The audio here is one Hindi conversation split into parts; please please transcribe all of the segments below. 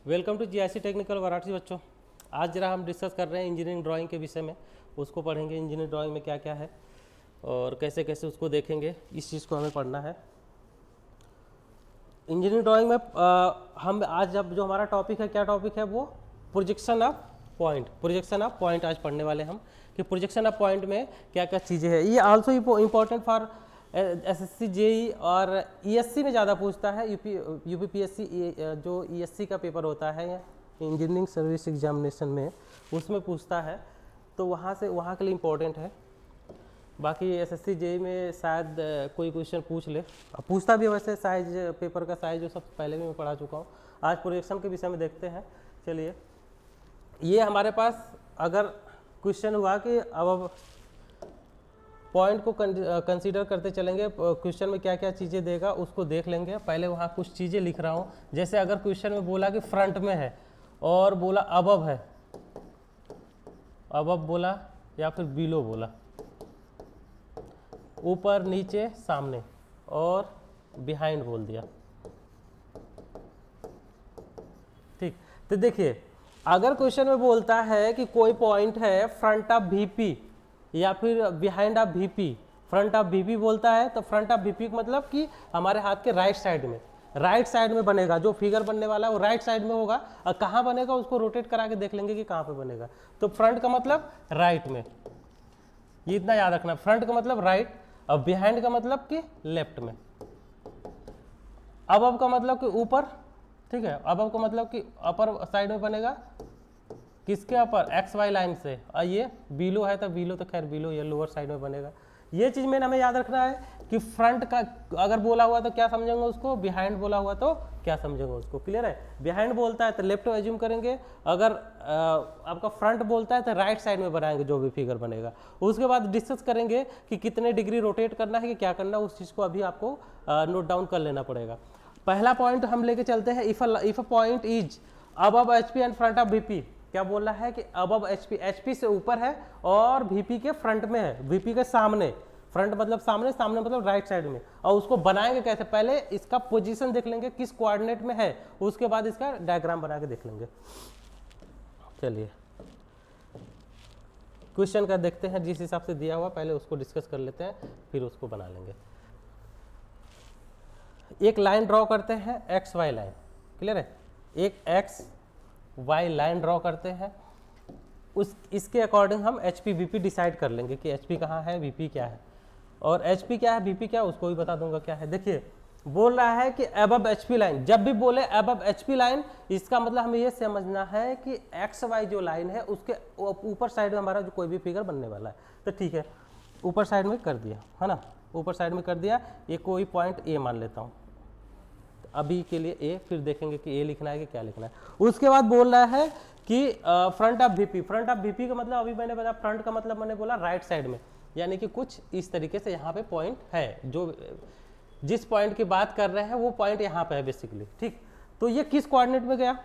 Welcome to GIC technical Varanasi बच्चों। आज जरा हम डिस्कस कर रहे हैं इंजीनियरिंग ड्राइंग के विषय में। उसको पढ़ेंगे, इंजीनियरिंग ड्राइंग में क्या क्या है और कैसे कैसे उसको देखेंगे, इस चीज़ को हमें पढ़ना है। इंजीनियरिंग ड्राइंग में हम आज जब जो हमारा टॉपिक है, क्या टॉपिक है वो projection of point. Projection of point आज पढ़ने वाले हम कि प्रोजेक्शन ऑफ पॉइंट में क्या क्या चीज़ें हैं। ये also important for SSC JE और ईएससी में ज़्यादा पूछता है। यूपीपीएससी जो ईएससी का पेपर होता है इंजीनियरिंग सर्विस एग्जामिनेशन में, उसमें पूछता है, तो वहाँ के लिए इम्पोर्टेंट है। बाकी एसएससी जेई में शायद कोई क्वेश्चन पूछ ले, पूछता भी है वैसे। साइज पेपर का साइज जो सब पहले भी मैं पढ़ा चुका हूँ। आज प्रोजेक्शन के विषय में देखते हैं। चलिए, ये हमारे पास अगर क्वेश्चन हुआ कि अब पॉइंट को कंसीडर करते चलेंगे, क्वेश्चन में क्या क्या चीज़ें देगा उसको देख लेंगे। पहले वहाँ कुछ चीज़ें लिख रहा हूँ। जैसे अगर क्वेश्चन में बोला कि फ्रंट में है और बोला अबव है, अबव बोला या फिर बिलो बोला, ऊपर नीचे सामने और बिहाइंड बोल दिया, ठीक। तो देखिए, अगर क्वेश्चन में बोलता है कि कोई पॉइंट है फ्रंट ऑफ वीपी या फिर behind of VP, front of VP बोलता है तो फ्रंट ऑफ वीपी मतलब कि हमारे हाथ के राइट साइड में बनेगा। जो फिगर बनने वाला है वो राइट साइड में होगा। और कहाँ बनेगा उसको रोटेट करा के देख लेंगे कि कहाँ पे बनेगा। तो फ्रंट का मतलब राइट में, ये इतना याद रखना। फ्रंट का मतलब राइट और बिहाइंड का मतलब कि लेफ्ट में। अबव का मतलब कि ऊपर, ठीक है। अबव का मतलब कि अपर साइड में बनेगा, किसके अपर, एक्स वाई लाइन से। और ये बिलो है तो बिलो, तो खैर बिलो ये लोअर साइड में बनेगा। ये चीज़ में हमें याद रखना है कि फ्रंट का अगर बोला हुआ तो क्या समझेंगे उसको, बिहाइंड बोला हुआ तो क्या समझेंगे उसको। क्लियर है। बिहाइंड बोलता है तो लेफ्ट एज्यूम करेंगे, अगर आपका फ्रंट बोलता है तो राइट साइड में बनाएंगे जो भी फिगर बनेगा। उसके बाद डिस्कस करेंगे कि कितने डिग्री रोटेट करना है कि क्या करना है, उस चीज़ को अभी आपको नोट डाउन कर लेना पड़ेगा। पहला पॉइंट हम लेके चलते हैं, if a point is above HP and front of VP. क्या बोल रहा है कि अबव एचपी, एचपी से ऊपर है और वीपी के फ्रंट में है, वीपी के सामने। फ्रंट मतलब सामने, सामने मतलब राइट साइड में। और उसको बनाएंगे कैसे, पहले इसका पोजीशन देख लेंगे किस कोऑर्डिनेट में है, उसके बाद इसका डायग्राम बना के देख लेंगे। चलिए, क्वेश्चन का देखते हैं जिस हिसाब से दिया हुआ, पहले उसको डिस्कस कर लेते हैं फिर उसको बना लेंगे। एक लाइन ड्रॉ करते हैं, एक्स वाई लाइन। क्लियर है। एक एक्स वाई लाइन ड्रॉ करते हैं, इसके अकॉर्डिंग हम एच पी वीपी डिसाइड कर लेंगे कि एच पी कहाँ है, वीपी क्या है। और एच पी क्या है, वीपी क्या है, उसको भी बता दूंगा क्या है। देखिए, बोल रहा है कि अबव एच पी लाइन। जब भी बोले अबव एच पी लाइन, इसका मतलब हमें ये समझना है कि एक्स वाई जो लाइन है उसके ऊपर साइड में हमारा जो कोई भी फिगर बनने वाला है। तो ठीक है, ऊपर साइड में कर दिया है ना, ऊपर साइड में कर दिया। ये कोई पॉइंट ए मान लेता हूँ अभी के लिए ए, फिर देखेंगे कि ए लिखना है कि क्या लिखना है। उसके बाद बोल रहा है कि front of VP. Front of VP का मतलब अभी मैंने बताया, फ्रंट का मतलब मैंने बोला राइट साइड में, यानी कि कुछ इस तरीके से यहाँ पे पॉइंट है। जो जिस पॉइंट की बात कर रहे हैं वो पॉइंट यहाँ पे है बेसिकली, ठीक। तो ये किस कोऑर्डिनेट में गया,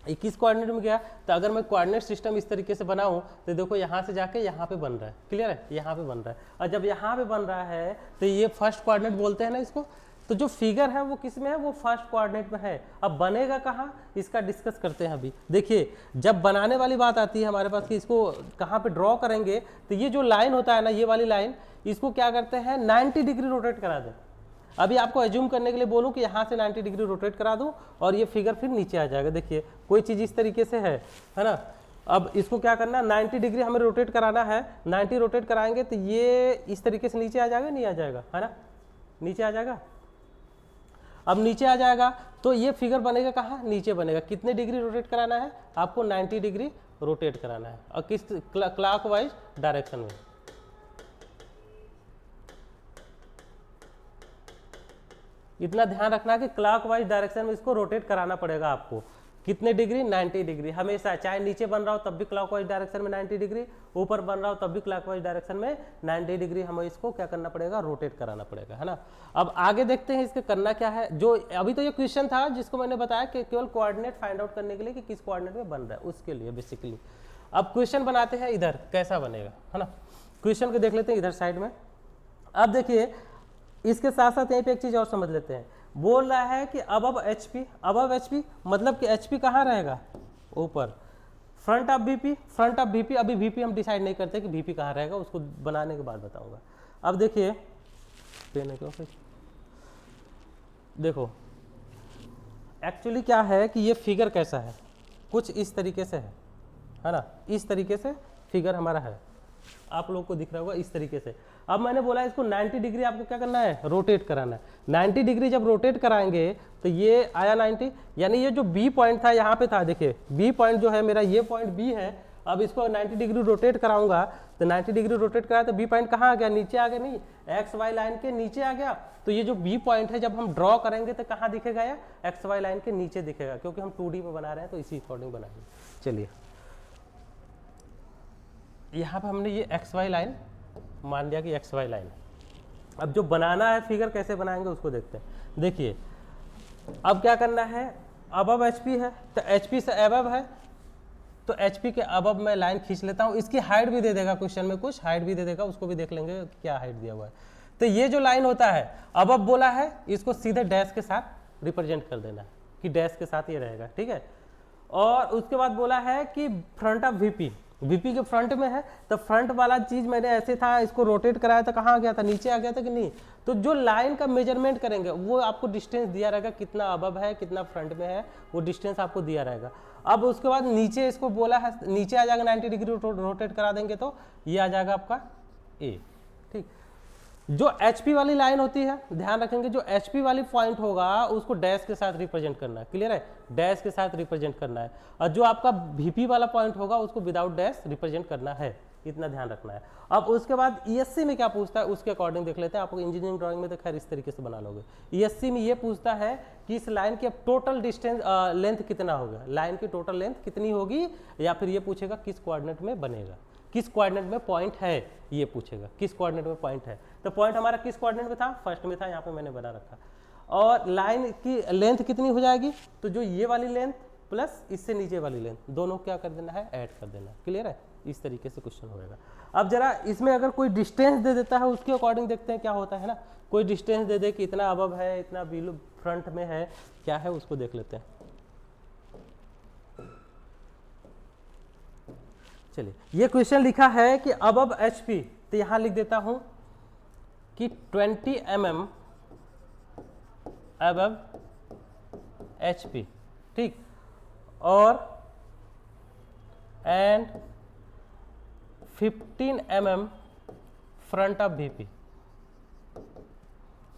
21 कोऑर्डिनेट में गया। तो अगर मैं कोऑर्डिनेट सिस्टम इस तरीके से बनाऊं तो देखो यहाँ से जाके यहाँ पे बन रहा है। क्लियर है, यहाँ पे बन रहा है। और जब यहाँ पे बन रहा है तो ये फर्स्ट कोऑर्डिनेट बोलते हैं ना इसको। तो जो फिगर है वो किस में है, वो फर्स्ट कोऑर्डिनेट में है। अब बनेगा कहाँ, इसका डिस्कस करते हैं अभी। देखिए, जब बनाने वाली बात आती है हमारे पास कि इसको कहाँ पे ड्रॉ करेंगे, तो ये जो लाइन होता है ना, ये वाली लाइन, इसको क्या करते हैं 90 डिग्री रोटेट करा दें। अभी आपको एज्यूम करने के लिए बोलूं कि यहाँ से 90 डिग्री रोटेट करा दूं और ये फिगर फिर नीचे आ जाएगा। देखिए, कोई चीज़ इस तरीके से है ना। अब इसको क्या करना, 90 डिग्री हमें रोटेट कराना है। 90 रोटेट कराएंगे तो ये इस तरीके से नीचे आ जाएगा, नहीं आ जाएगा, है ना, नीचे आ जाएगा। अब नीचे आ जाएगा तो ये फिगर बनेगा कहाँ, नीचे बनेगा। कितने डिग्री रोटेट कराना है आपको, 90 डिग्री रोटेट कराना है। और किस क्लॉकवाइज डायरेक्शन में। इतना ध्यान रखना है कि क्लॉकवाइज डायरेक्शन में इसको रोटेट कराना पड़ेगा आपको। कितने डिग्री, 90 डिग्री हमेशा। चाहे नीचे बन रहा हो तब भी क्लॉकवाइज डायरेक्शन में 90 डिग्री, ऊपर बन रहा हो तब भी क्लॉकवाइज डायरेक्शन में 90 डिग्री हमें इसको क्या करना पड़ेगा, रोटेट कराना पड़ेगा, है ना। अब आगे देखते हैं इसके करना क्या है। जो अभी तो ये क्वेश्चन था जिसको मैंने बताया कि केवल कोऑर्डिनेट फाइंड आउट करने के लिए कि किस कोऑर्डिनेट में बन रहा है, उसके लिए बेसिकली। अब क्वेश्चन बनाते हैं, इधर कैसा बनेगा, है ना। क्वेश्चन को देख लेते हैं इधर साइड में। अब देखिए, इसके साथ साथ यहीं पे एक चीज़ और समझ लेते हैं। बोल रहा है कि अब HP, अब HP मतलब कि HP कहाँ रहेगा, ऊपर। Front of VP, front of VP, अभी VP हम डिसाइड नहीं करते कि VP कहाँ रहेगा, उसको बनाने के बाद बताऊंगा। अब देखिए पेन है क्यों फिर, देखो एक्चुअली क्या है कि ये फिगर कैसा है, कुछ इस तरीके से है ना, इस तरीके से फिगर हमारा है, आप लोगों को दिख रहा होगा इस तरीके से। अब मैंने बोला इसको 90 डिग्री आपको क्या करना है, रोटेट कराना है। 90 डिग्री जब रोटेट कराएंगे तो ये आया 90, यानी ये जो बी पॉइंट था यहाँ पे था, देखिए बी पॉइंट जो है मेरा, ये पॉइंट बी है। अब इसको 90 डिग्री रोटेट कराऊंगा तो 90 डिग्री रोटेट कराया तो बी पॉइंट कहाँ आ गया, नीचे आ गया, नहीं एक्स वाई लाइन के नीचे आ गया। तो ये जो बी पॉइंट है जब हम ड्रॉ करेंगे तो कहाँ दिखेगा, या एक्स वाई लाइन के नीचे दिखेगा, क्योंकि हम 2D में बना रहे हैं तो इसी अकॉर्डिंग बनाएंगे। चलिए यहाँ पे हमने ये एक्स वाई लाइन मान लिया कि एक्स वाई लाइन है। अब जो बनाना है फिगर कैसे बनाएंगे उसको देखते हैं। देखिए अब क्या करना है, अब HP है तो HP से अब है, तो HP के अब मैं लाइन खींच लेता हूँ। इसकी हाइट भी दे देगा क्वेश्चन में, कुछ हाइट भी दे देगा, उसको भी देख लेंगे क्या हाइट दिया हुआ है। तो ये जो लाइन होता है अब बोला है, इसको सीधे डैश के साथ रिप्रेजेंट कर देना है कि डैश के साथ ये रहेगा, ठीक है। और उसके बाद बोला है कि फ्रंट ऑफ VP के फ्रंट में है, तो फ्रंट वाला चीज मैंने ऐसे था, इसको रोटेट कराया था, कहाँ आ गया था, नीचे आ गया था कि नहीं। तो जो लाइन का मेजरमेंट करेंगे वो आपको डिस्टेंस दिया रहेगा, कितना अब है कितना फ्रंट में है, वो डिस्टेंस आपको दिया रहेगा। अब उसके बाद नीचे इसको बोला है, नीचे आ जाएगा 90 डिग्री रोटेट करा देंगे तो ये आ जाएगा आपका A, ठीक। जो HP वाली लाइन होती है, ध्यान रखेंगे जो HP वाली पॉइंट होगा उसको डैश के साथ रिप्रेजेंट करना है, क्लियर है, डैश के साथ रिप्रेजेंट करना है। और जो आपका VP वाला पॉइंट होगा उसको विदाउट डैश रिप्रेजेंट करना है, इतना ध्यान रखना है। अब उसके बाद ESC में क्या पूछता है उसके अकॉर्डिंग देख लेते हैं। आपको इंजीनियरिंग ड्राइंग में तो खैर इस तरीके से बना लोगे। ESC में ये पूछता है कि इस लाइन की टोटल डिस्टेंस लेंथ कितना होगा, लाइन की टोटल लेंथ कितनी होगी, या फिर ये पूछेगा किस कोऑर्डिनेट में बनेगा, किस कोऑर्डिनेट में पॉइंट है, ये पूछेगा किस कोऑर्डिनेट में पॉइंट है। तो पॉइंट हमारा किस कोऑर्डिनेट में था, फर्स्ट में था, यहाँ पे मैंने बना रखा। और लाइन की लेंथ कितनी हो जाएगी, तो जो ये वाली लेंथ प्लस इससे नीचे वाली लेंथ दोनों क्या कर देना है, ऐड कर देना है, क्लियर है। इस तरीके से क्वेश्चन होगा। अब जरा इसमें अगर कोई डिस्टेंस दे देता है उसके अकॉर्डिंग देखते हैं क्या होता है ना। कोई डिस्टेंस दे दे कि इतना अबव है, इतना बिलो फ्रंट में है, क्या है उसको देख लेते हैं। चलिए ये क्वेश्चन लिखा है कि अबव HP, तो यहां लिख देता हूं कि 20 mm अबव HP, ठीक, और and 15 mm front of VP,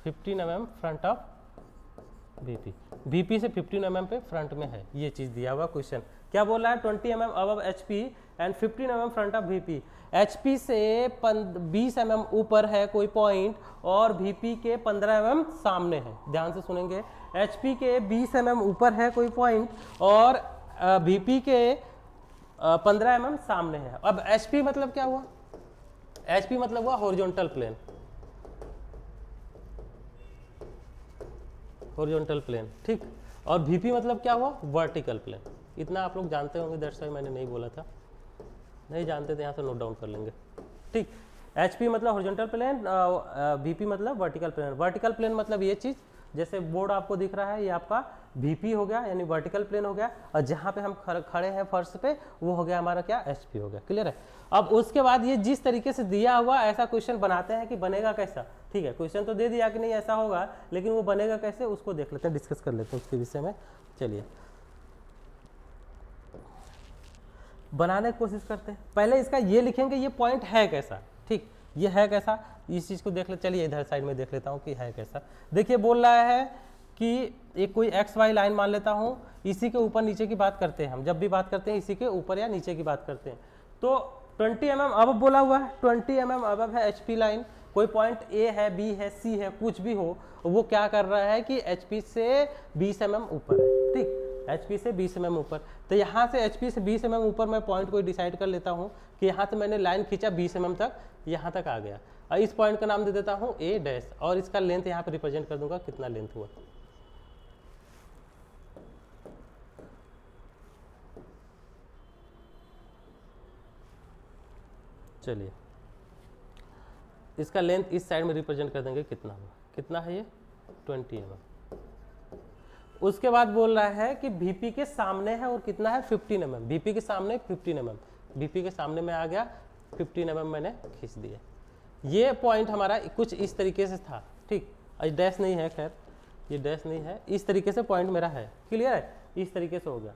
15 mm front of VP से 15 mm पे फ्रंट में है, ये चीज दिया हुआ क्वेश्चन। क्या बोल रहा है, 20 mm above HP and 15 mm front of VP। HP से 20 mm ऊपर है कोई पॉइंट और VP के 15 mm सामने है। ध्यान से सुनेंगे, HP के 20 mm ऊपर है कोई पॉइंट और VP के 15 mm सामने है। अब HP मतलब क्या हुआ, HP मतलब हुआ हॉरिजॉन्टल प्लेन, हॉरिजॉन्टल प्लेन, ठीक। और VP मतलब क्या हुआ, वर्टिकल प्लेन। इतना आप लोग जानते होंगे, दैट्स व्हाई मैंने नहीं बोला था, नहीं जानते थे यहाँ से नोट डाउन कर लेंगे, ठीक। HP मतलब हॉरिजॉन्टल प्लेन, VP मतलब वर्टिकल प्लेन। वर्टिकल प्लेन मतलब ये चीज़, जैसे बोर्ड आपको दिख रहा है, ये आपका VP हो गया यानी वर्टिकल प्लेन हो गया, और जहाँ पे हम खड़े हैं फर्श पे वो हो गया हमारा क्या, HP हो गया, क्लियर है। अब उसके बाद ये जिस तरीके से दिया हुआ ऐसा क्वेश्चन बनाते हैं कि बनेगा कैसा, ठीक है। क्वेश्चन तो दे दिया कि नहीं ऐसा होगा, लेकिन वो बनेगा कैसे उसको देख लेते हैं, डिस्कस कर लेते हैं उसके विषय में। चलिए बनाने की कोशिश करते हैं। पहले इसका ये लिखेंगे ये पॉइंट है कैसा, ठीक, ये है कैसा, इस चीज़ को देख ले। चलिए इधर साइड में देख लेता हूँ कि है कैसा। देखिए बोल रहा है कि एक कोई XY लाइन मान लेता हूँ, इसी के ऊपर नीचे की बात करते हैं हम, जब भी बात करते हैं इसी के ऊपर या नीचे की बात करते हैं। तो 20 mm अब बोला हुआ है, 20 mm अब है HP लाइन, कोई पॉइंट A है, B है, C है, कुछ भी हो, वो क्या कर रहा है कि HP से 20 mm ऊपर है, ठीक, HP से 20 mm ऊपर। तो यहाँ से HP से 20 mm ऊपर मैं पॉइंट को डिसाइड कर लेता हूँ कि यहाँ से मैंने लाइन खींचा 20 mm तक, यहाँ तक आ गया, और इस पॉइंट का नाम दे देता हूँ A डैश, और इसका लेंथ यहाँ पे रिप्रेजेंट कर दूंगा कितना लेंथ हुआ। चलिए इसका लेंथ इस साइड में रिप्रेजेंट कर देंगे कितना हुआ, कितना है ये 20 mm, उसके बाद बोल रहा है कि VP के सामने है और कितना है 15 mm, VP के सामने 15 mm, VP के सामने में आ गया 15 mm मैंने खींच दिया। ये पॉइंट हमारा कुछ इस तरीके से था, ठीक, डैश नहीं है, खैर ये डैश नहीं है, इस तरीके से पॉइंट मेरा है, क्लियर है, इस तरीके से हो गया।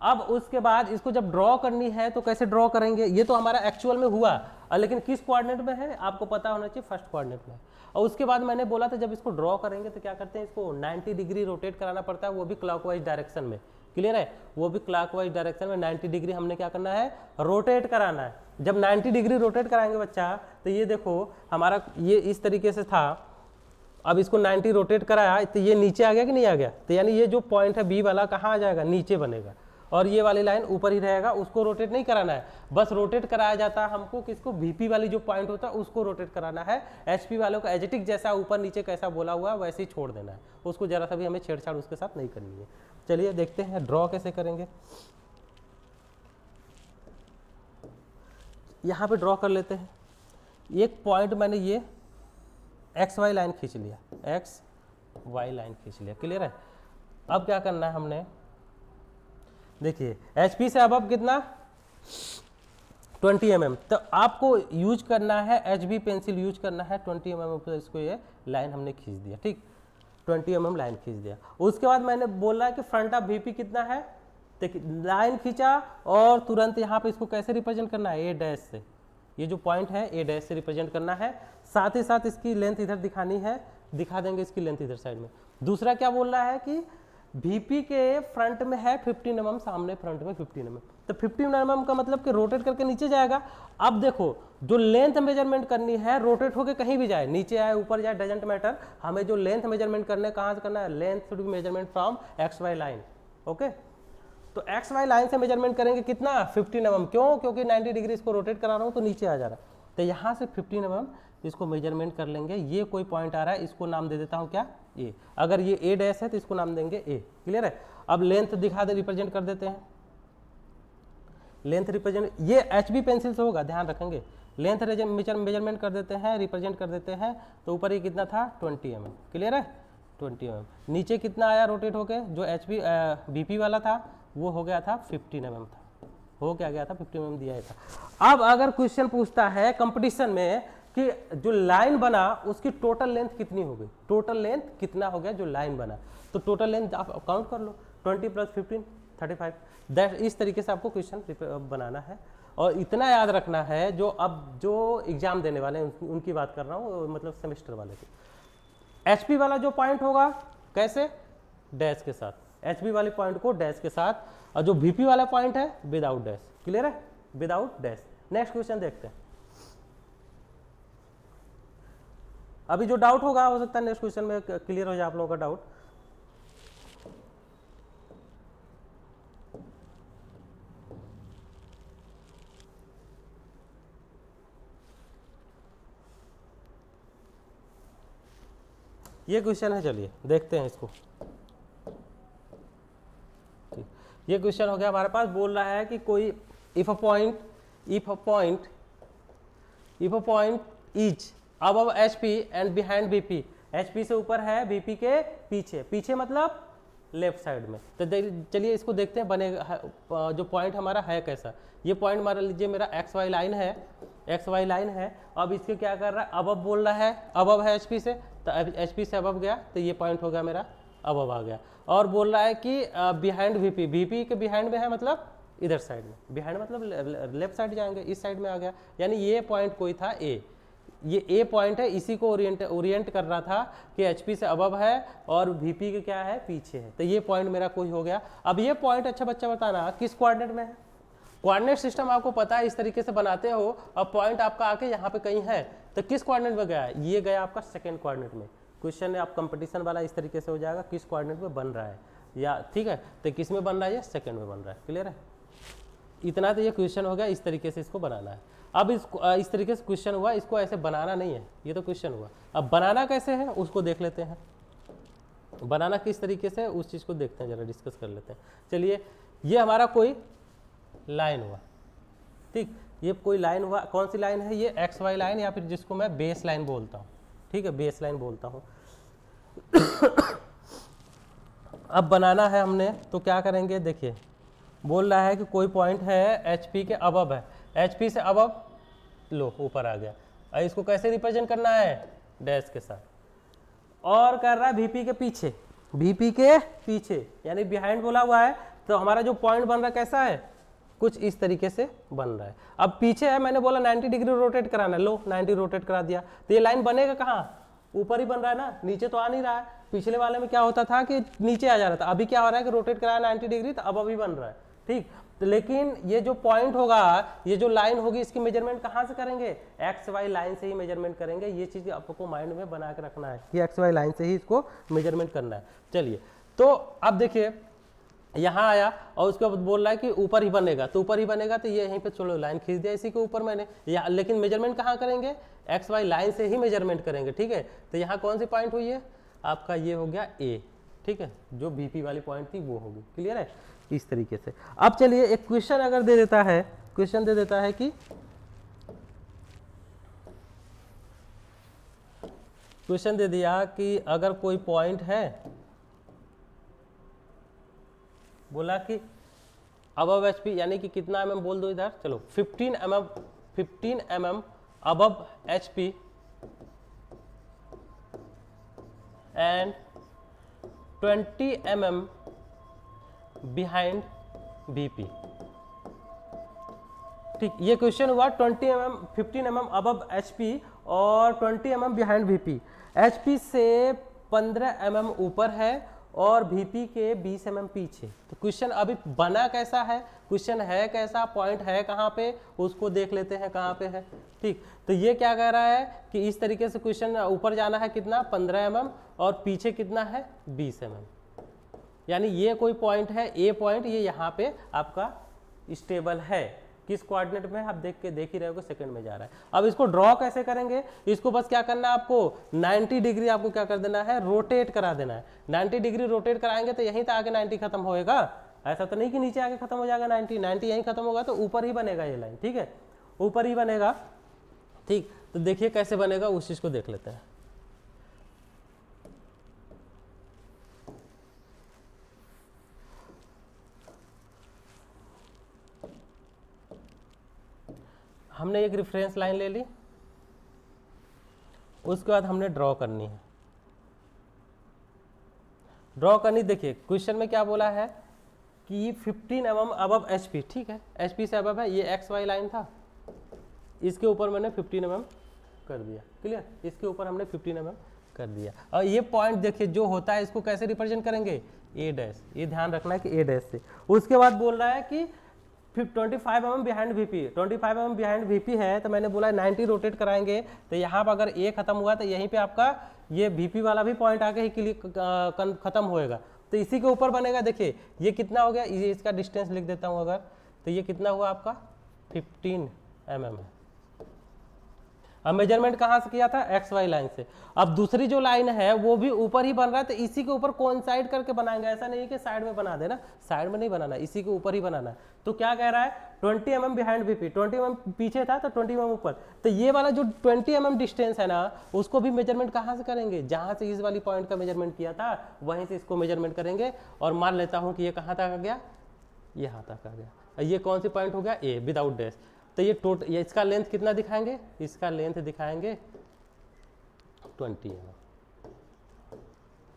अब उसके बाद इसको जब ड्रॉ करनी है तो कैसे ड्रॉ करेंगे, ये तो हमारा एक्चुअल में हुआ, लेकिन किस कोऑर्डिनेट में है आपको पता होना चाहिए, फर्स्ट कोऑर्डिनेट में। और उसके बाद मैंने बोला था जब इसको ड्रॉ करेंगे तो क्या करते हैं, इसको 90 डिग्री रोटेट कराना पड़ता है, वो भी क्लॉकवाइज डायरेक्शन में, क्लियर है, वो भी क्लॉकवाइज डायरेक्शन में 90 डिग्री हमने क्या करना है, रोटेट कराना है। जब 90 डिग्री रोटेट कराएंगे बच्चा, तो ये देखो हमारा ये इस तरीके से था, अब इसको 90 रोटेट कराया तो ये नीचे आ गया कि नहीं आ गया, तो यानी ये जो पॉइंट है बी वाला कहाँ आ जाएगा, नीचे बनेगा, और ये वाली लाइन ऊपर ही रहेगा, उसको रोटेट नहीं कराना है, बस रोटेट कराया जाता है हमको किसको, VP वाली जो पॉइंट होता है उसको रोटेट कराना है। HP वालों का एजेटिक जैसा ऊपर नीचे कैसा बोला हुआ है वैसे ही छोड़ देना है, उसको जरा सा भी हमें छेड़छाड़ उसके साथ नहीं करनी है। चलिए देखते हैं ड्रॉ कैसे करेंगे। यहाँ पे ड्रॉ कर लेते हैं, एक पॉइंट मैंने ये XY लाइन खींच लिया, XY लाइन खींच लिया, क्लियर है। अब क्या करना है हमने, देखिए HP से अब कितना 20 mm, तो आपको यूज करना है HB पेंसिल यूज करना है 20 mm पर, इसको ये लाइन हमने खींच दिया, ठीक, 20 mm लाइन खींच दिया। उसके बाद मैंने बोला कि फ्रंट ऑफ VP कितना है, देखिए लाइन खींचा और तुरंत यहाँ पे इसको कैसे रिप्रेजेंट करना है, A डैश से, ये जो पॉइंट है A डैश से रिप्रेजेंट करना है, साथ ही साथ इसकी लेंथ इधर दिखानी है, दिखा देंगे इसकी लेंथ इधर साइड में। दूसरा क्या बोल रहा है कि VP के फ्रंट में है 15 mm, सामने फ्रंट में 15 mm, तो 15 mm का मतलब कि रोटेट करके नीचे जाएगा। अब देखो जो लेंथ मेजरमेंट करनी है, रोटेट होके कहीं भी जाए, नीचे आए ऊपर जाए डजेंट मैटर, हमें जो लेंथ मेजरमेंट करने कहाँ से करना है, length should be measurement from XY line, okay. तो XY लाइन से मेजरमेंट करेंगे कितना 15 mm, क्यों, क्योंकि 90 डिग्री इसको रोटेट करा रहा हूँ तो नीचे आ जा रहा है, तो यहाँ से 15 mm इसको मेजरमेंट कर लेंगे। ये कोई पॉइंट आ रहा है, इसको नाम दे देता हूँ क्या, A, अगर ये A डैश है तो इसको नाम देंगे A, क्लियर है। अब लेंथ दिखा दे, रिप्रेजेंट कर देते हैं, लेंथ रिप्रेजेंट, ये HB पेंसिल से होगा, ध्यान रखेंगे, लेंथ मेजरमेंट कर देते हैं, रिप्रेजेंट कर देते हैं, तो ऊपर ये कितना था 20 mm, क्लियर है 20 mm, नीचे कितना आया रोटेट होके, जो HB VP वाला था वो हो गया था 15 mm था, हो क्या गया था 15 mm दिया था। अब अगर क्वेश्चन पूछता है कंपटीशन में कि जो लाइन बना उसकी टोटल लेंथ कितनी हो गई, टोटल लेंथ कितना हो गया जो लाइन बना, तो टोटल लेंथ आप काउंट कर लो, 20 + 15 35, दैट इस तरीके से आपको क्वेश्चन बनाना है। और इतना याद रखना है, जो अब जो एग्जाम देने वाले हैं उनकी बात कर रहा हूँ, मतलब सेमेस्टर वाले की, HP वाला जो पॉइंट होगा कैसे, डैश के साथ, HB वाले पॉइंट को डैश के साथ, और जो VP वाला पॉइंट है विदाउट डैश, क्लियर है, विदाउट डैश। नेक्स्ट क्वेश्चन देखते हैं। अभी जो डाउट होगा हो सकता है नेक्स्ट क्वेश्चन में क्लियर हो जाए आप लोगों का डाउट। ये क्वेश्चन है, चलिए देखते हैं इसको। ठीक, ये क्वेश्चन हो गया हमारे पास, बोल रहा है कि कोई if a point is above HP and behind VP, HP से ऊपर है VP के पीछे, पीछे मतलब लेफ्ट साइड में, तो चलिए इसको देखते हैं बनेगा जो पॉइंट हमारा है कैसा। ये पॉइंट मान लीजिए मेरा XY लाइन है, XY लाइन है, अब इसके क्या कर रहा है, अबव बोल रहा है, अबव है HP से, तो HP से अबव गया तो ये पॉइंट हो गया मेरा अबव आ गया। और बोल रहा है कि बिहाइंड VP, VP के बिहाइंड में है मतलब इधर साइड में, बिहाइंड मतलब लेफ्ट साइड जाएंगे, इस साइड में आ गया, यानी ये पॉइंट कोई था A, ये A पॉइंट है, इसी को ओरिएंट कर रहा था कि HP से अबव है और VP के क्या है पीछे है, तो ये पॉइंट मेरा कोई हो गया। अब ये पॉइंट अच्छा बच्चा बताना किस कोऑर्डिनेट में है, कोऑर्डिनेट सिस्टम आपको पता है, इस तरीके से बनाते हो। अब पॉइंट आपका आके यहाँ पे कहीं है तो किस कोऑर्डिनेट में गया है, ये गया आपका सेकंड कोऑर्डिनेट में। क्वेश्चन आप कंपटीशन वाला इस तरीके से हो जाएगा, किस कोऑर्डिनेट में बन रहा है, या ठीक है, तो किस में बन रहा है, ये सेकंड में बन रहा है, क्लियर है। इतना तो ये क्वेश्चन हो गया, इस तरीके से इसको बनाना है। अब इस तरीके से क्वेश्चन हुआ, इसको ऐसे बनाना नहीं है, ये तो क्वेश्चन हुआ। अब बनाना कैसे है उसको देख लेते हैं, बनाना किस तरीके से उस चीज़ को देखते हैं, जरा डिस्कस कर लेते हैं। चलिए ये हमारा कोई लाइन हुआ, ठीक, ये कोई लाइन हुआ, कौन सी लाइन है, ये XY लाइन, या फिर जिसको मैं बेस लाइन बोलता हूँ, ठीक है, बेस लाइन बोलता हूँ। अब बनाना है हमने तो क्या करेंगे, देखिए बोल रहा है कि कोई पॉइंट है HP के अबव है, HP से अबव लो ऊपर आ गया, और इसको कैसे रिप्रेजेंट करना है, डैश के साथ, और कर रहा है VP के पीछे, VP के पीछे यानी बिहाइंड बोला हुआ है, तो हमारा जो पॉइंट बन रहा है कैसा है, कुछ इस तरीके से बन रहा है। अब पीछे है, मैंने बोला 90 डिग्री रोटेट कराना है, लो 90 रोटेट करा दिया, तो ये लाइन बनेगा कहाँ, ऊपर ही बन रहा है ना, नीचे तो आ नहीं रहा है। पिछले वाले में क्या होता था कि नीचे आ जा रहा था, अभी क्या हो रहा है कि रोटेट कराया 90 डिग्री, तो अब अभी बन रहा है, ठीक। तो लेकिन ये जो पॉइंट होगा, ये जो लाइन होगी, इसकी मेजरमेंट कहाँ से करेंगे, XY लाइन से ही मेजरमेंट करेंगे। ये चीज़ आपको माइंड में बना के रखना है कि XY लाइन से ही इसको मेजरमेंट करना है। चलिए, तो अब देखिए यहाँ आया और उसके बाद बोल रहा है कि ऊपर ही बनेगा, तो ऊपर ही बनेगा, तो ये यहीं पे चलो लाइन खींच दिया इसी के ऊपर मैंने, या लेकिन मेजरमेंट कहाँ करेंगे, XY लाइन से ही मेजरमेंट करेंगे, ठीक है। तो यहाँ कौन सी पॉइंट हुई है आपका, ये हो गया A, ठीक है, जो VP वाली पॉइंट थी वो होगी, क्लियर है, इस तरीके से। अब चलिए एक क्वेश्चन अगर दे देता है, क्वेश्चन दे देता है कि क्वेश्चन दे दिया कि अगर कोई पॉइंट है, बोला कि अबव HP यानी कि कितना mm बोल दो इधर, चलो 15 mm above HP and 20 mm behind VP, ठीक। ये क्वेश्चन हुआ 15 mm अबव HP और 20 mm बिहाइंड VP। HP से 15 mm ऊपर है और VP के 20 mm पीछे। तो क्वेश्चन अभी बना कैसा है, क्वेश्चन है कैसा, पॉइंट है कहाँ पे, उसको देख लेते हैं कहाँ पे है, ठीक। तो ये क्या कह रहा है कि इस तरीके से क्वेश्चन, ऊपर जाना है कितना 15 mm और पीछे कितना है 20 mm, यानी ये कोई पॉइंट है A पॉइंट, ये यहाँ पे आपका स्टेबल है, किस कोऑर्डिनेट में आप देख ही रहे हो, सेकंड में जा रहा है। अब इसको ड्रॉ कैसे करेंगे, इसको बस क्या करना है आपको, 90 डिग्री आपको क्या कर देना है, रोटेट करा देना है। 90 डिग्री रोटेट कराएंगे तो यहीं तक आगे 90 खत्म होएगा, ऐसा तो नहीं कि नीचे आगे खत्म हो जाएगा 90 यहीं खत्म होगा, तो ऊपर ही बनेगा ये लाइन, ठीक है, ऊपर ही बनेगा, ठीक। तो देखिए कैसे बनेगा, उस चीज को देख लेते हैं। हमने एक रेफरेंस लाइन ले ली, उसके बाद हमने ड्रॉ करनी है, ड्रॉ करनी। देखिए क्वेश्चन में क्या बोला है कि 15 mm अबव HP, ठीक है, HP से अबव है, ये XY लाइन था, इसके ऊपर मैंने 15 mm कर दिया, क्लियर, इसके ऊपर हमने 15 mm कर दिया। और ये पॉइंट देखिए जो होता है, इसको कैसे रिप्रेजेंट करेंगे, A डैश, ये ध्यान रखना है कि A डैश से। उसके बाद बोल रहा है कि 25 mm behind VP, 25 mm behind VP है, तो मैंने बोला 90 रोटेट कराएंगे, तो यहाँ पर अगर A खत्म हुआ तो यहीं पे आपका ये VP वाला भी पॉइंट आके ही खत्म होएगा, तो इसी के ऊपर बनेगा। देखिए ये कितना हो गया, ये इसका डिस्टेंस लिख देता हूँ अगर, तो ये कितना हुआ आपका 15 mm है। अब मेजरमेंट कहाँ से किया था, XY लाइन से। अब दूसरी जो लाइन है वो भी ऊपर ही बन रहा है, तो इसी के ऊपर कोइंसाइड करके बनाएंगे, ऐसा नहीं कि साइड में बना देना, साइड में नहीं बनाना, इसी के ऊपर ही बनाना है। तो क्या कह रहा है, 20 mm बिहाइंड VP, 20 mm पीछे था तो 20 mm ऊपर, तो ये वाला जो 20 mm डिस्टेंस है ना, उसको भी मेजरमेंट कहाँ से करेंगे, जहाँ से इस वाली पॉइंट का मेजरमेंट किया था वहीं से इसको मेजरमेंट करेंगे। और मान लेता हूँ कि ये कहाँ तक आ गया, यहाँ तक आ गया। ये कौन सी पॉइंट हो गया, A विदाउट डैश। तो ये ये इसका लेंथ कितना दिखाएंगे, इसका लेंथ दिखाएंगे 20 mm,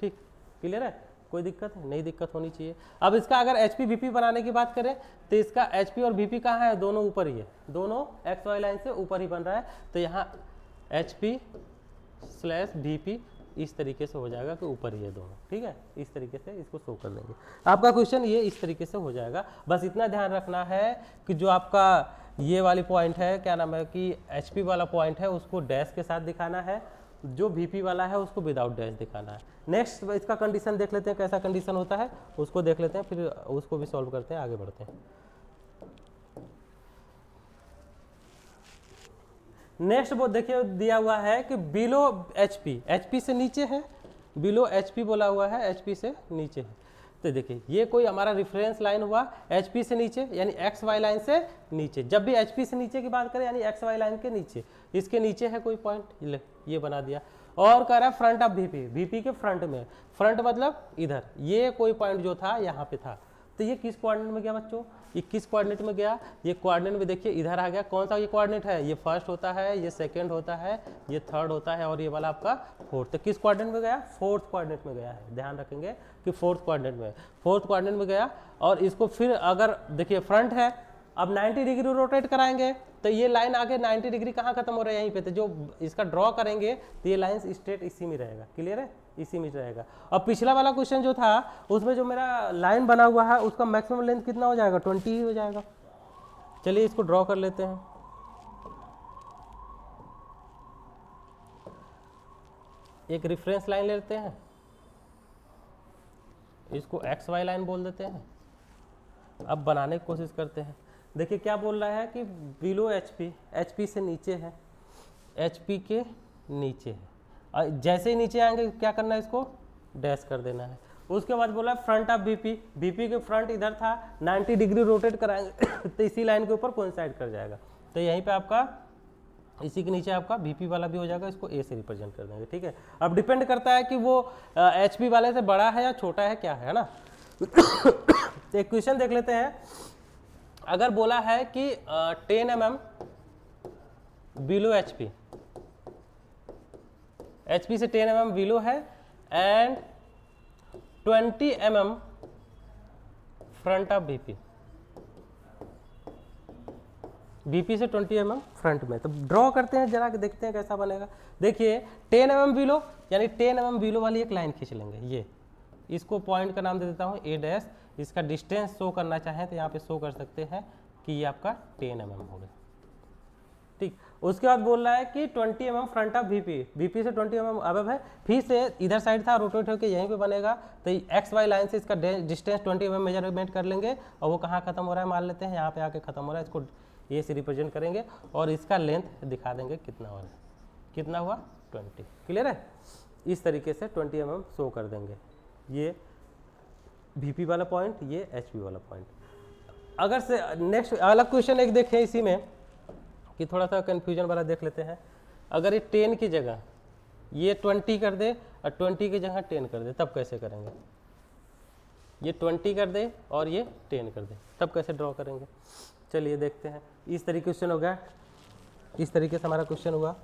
ठीक, क्लियर है, कोई दिक्कत है नहीं, दिक्कत होनी चाहिए। अब इसका अगर HP VP बनाने की बात करें तो इसका HP और VP कहाँ है, दोनों ऊपर ही है, दोनों XY लाइन से ऊपर ही बन रहा है। तो यहाँ HP/VP इस तरीके से हो जाएगा कि ऊपर ही है दोनों, ठीक है, इस तरीके से इसको शो कर देंगे। आपका क्वेश्चन ये इस तरीके से हो जाएगा। बस इतना ध्यान रखना है कि जो आपका ये वाली पॉइंट है, क्या नाम है कि HP वाला पॉइंट है, उसको डैश के साथ दिखाना है, जो VP वाला है उसको विदाउट डैश दिखाना है। नेक्स्ट इसका कंडीशन देख लेते हैं, कैसा कंडीशन होता है उसको देख लेते हैं, फिर उसको भी सॉल्व करते हैं, आगे बढ़ते हैं। नेक्स्ट वो देखिए दिया हुआ है कि बिलो HP से नीचे है, बिलो HP बोला हुआ है, HP से नीचे है। तो देखिए ये कोई हमारा रेफरेंस लाइन हुआ HP से नीचे, यानी XY लाइन से नीचे। जब भी HP से नीचे की बात करें यानी XY लाइन के नीचे, इसके नीचे है कोई पॉइंट, ये बना दिया। और कह रहा है फ्रंट ऑफ वीपी, वीपी के फ्रंट में, फ्रंट मतलब इधर, ये कोई पॉइंट जो था यहाँ पे था, तो ये किस कोऑर्डिनेट में गया बच्चों, ये किस कोऑर्डिनेट में गया, ये कोऑर्डिनेट में देखिए इधर आ गया, कौन सा ये कोऑर्डिनेट है, ये फर्स्ट होता है, ये सेकंड होता है, ये थर्ड होता है और ये वाला आपका फोर्थ, तो किस कोऑर्डिनेट में गया, फोर्थ कोऑर्डिनेट में गया है, ध्यान रखेंगे कि फोर्थ कोऑर्डिनेट में, फोर्थ कोऑर्डिनेट में गया। और इसको फिर अगर देखिए फ्रंट है, अब 90 डिग्री रोटेट कराएंगे तो ये लाइन आगे 90 डिग्री कहाँ खत्म हो रहा है, यहीं पे, तो जो इसका ड्रॉ करेंगे तो ये लाइन स्ट्रेट इसी में रहेगा, क्लियर है, इसी में रहेगा। और पिछला वाला क्वेश्चन जो था उसमें जो मेरा लाइन बना हुआ है उसका मैक्सिमम लेंथ कितना हो जाएगा, 20 ही हो जाएगा। चलिए इसको ड्रॉ कर लेते हैं। एक रेफरेंस लाइन लेते हैं, इसको एक्स वाई लाइन बोल देते हैं। अब बनाने की कोशिश करते हैं। देखिए क्या बोल रहा है कि बिलो एचपी, एचपी से नीचे है, एचपी के नीचे है, और जैसे ही नीचे आएंगे क्या करना है, इसको डैश कर देना है। उसके बाद बोला फ्रंट ऑफ बीपी, बीपी के फ्रंट इधर था, 90 डिग्री रोटेट कराएंगे तो इसी लाइन के ऊपर कोइंसाइड कर जाएगा, तो यहीं पे आपका इसी के नीचे आपका बीपी वाला भी हो जाएगा, इसको ए से रिप्रेजेंट कर देंगे, ठीक है। अब डिपेंड करता है कि वो एचपी वाले से बड़ा है या छोटा है, क्या है ना। तो एक क्वेश्चन देख लेते हैं। अगर बोला है कि 10 mm बिलो एचपी, एचपी से 10 mm बिलो है and 20 mm front of BP, BP से 20 mm फ्रंट में, तो ड्रॉ करते हैं जरा, देखते हैं कैसा बनेगा। देखिए 10 mm बिलो यानी 10 mm बिलो वाली एक लाइन खींच लेंगे, ये इसको पॉइंट का नाम दे देता हूँ ए डैश। इसका डिस्टेंस शो करना चाहें तो यहाँ पे शो कर सकते हैं कि ये आपका 10 mm हो गया, ठीक। उसके बाद बोल रहा है कि 20 mm front of VP, VP से 20 mm अब है, फिर से इधर साइड था, रोटेट होकर यहीं पे बनेगा, तो एक्स वाई लाइन से इसका डिस्टेंस 20 mm मेजरमेंट कर लेंगे, और वो कहाँ खत्म हो रहा है मान लेते हैं, यहाँ पे आके खत्म हो रहा है, इसको ये से रिप्रेजेंट करेंगे और इसका लेंथ दिखा देंगे कितना हो रहा है, कितना हुआ 20, क्लियर है। इस तरीके से 20 mm शो कर देंगे, ये वीपी वाला पॉइंट, ये एचपी वाला पॉइंट। अगर से नेक्स्ट अलग क्वेश्चन एक देखें इसी में कि थोड़ा सा कंफ्यूजन वाला देख लेते हैं। अगर ये 10 की जगह ये 20 कर दे और 20 की जगह 10 कर दे, तब कैसे करेंगे, ये 20 कर दे और ये 10 कर दे, तब कैसे ड्रॉ करेंगे, चलिए देखते हैं। इस तरीके क्वेश्चन हो गया, इस तरीके से हमारा क्वेश्चन हुआ।